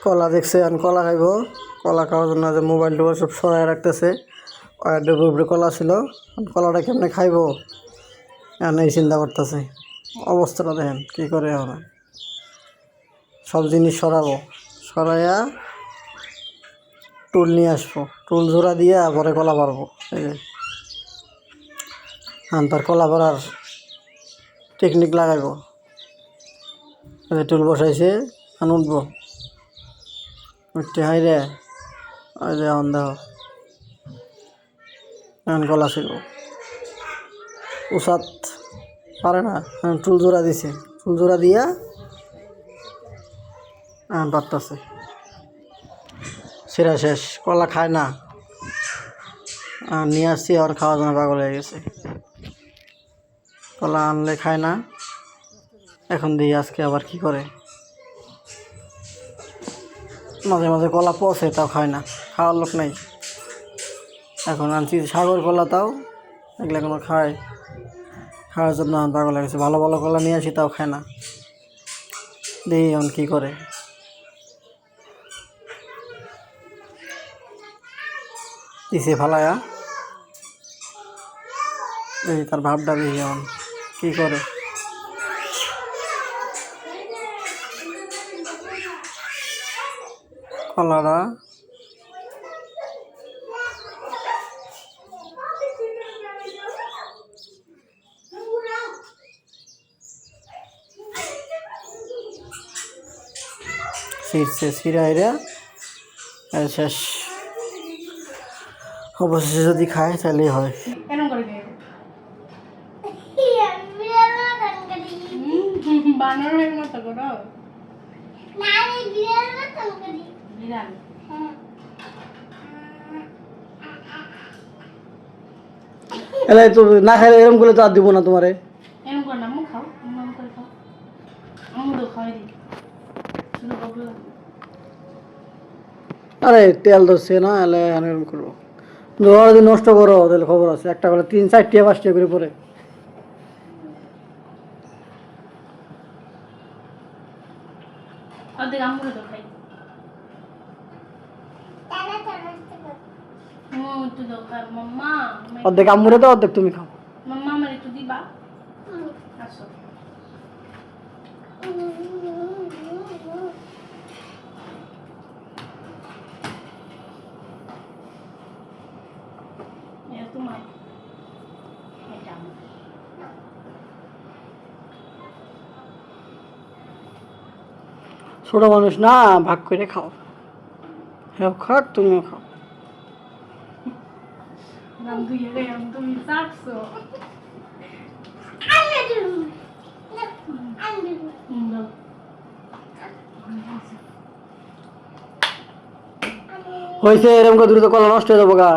কলা দেখছে এখন কলা খাইব। কলা খাওয়ার জন্য যে মোবাইল টোবাইল সব সরাই রাখতেছে। ডুবরে উপরে কলা ছিল, কলাটা কেমনে খাইব এখন এই চিন্তা করতেছে। অবস্থাটা দেখেন কী করে হবে। সব জিনিস সরাবো, সরাইয়া টুল নিয়ে আসবো, টুল জোড়া দিয়া পরে কলা পারবো। এই যে তার কলা পাড়ার টেকনিক লাগাইব। টুল বসাইছে এখন উঠবো, উঠতে হাই রে ওই যে এখন দেখো এখন কলা ছিল উসাত পারে না, টুল জোড়া দিছে, টুল জোড়া দিয়া এখন পারতেছে। সেরা শেষ, কলা খায় না। নিয়ে আসছি আর খাওয়ার জন্য পাগল হয়ে গেছে। কলা আনলে খায় না, এখন দিই আজকে আবার কি করে। মাঝে মাঝে কলা পচে তাও খায় না, খাওয়ার লোক নাই। এখন আনছি সাগর কলা, তাও এগুলো কোনো খায়, খাওয়ার জন্য পাগল হয়ে গেছে। ভালো ভালো কলা নিয়ে আসি তাও খায় না, দিই এখন কী করে। দিছে ফালায়া, এই তার ভাবটা দেখি এখন কী করে। কলাটা ছিঁড়ছে, ছিঁড়াইরা শেষ। অবশেষে যদি খায় তাহলেই হয়। এলাই তো না খাইলে এরকম করলে তো আর দিব না তোমারে। আরে তেল ধরছে না, এলে এরকম করবো। যদি নষ্ট করো তাহলে খবর আছে, একটা করে 3-4টিয়া 5টিয়া করে পরে। অর্ধেক আম্মুরে তো অর্ধেক তুমি খাও। ছোট মানুষ না, ভাগ করে খাও। হ্যাঁ খাক, তুমিও খাও। হয়েছে এরকম করে দ্রুত কলা নষ্ট হয়ে যাবো গা।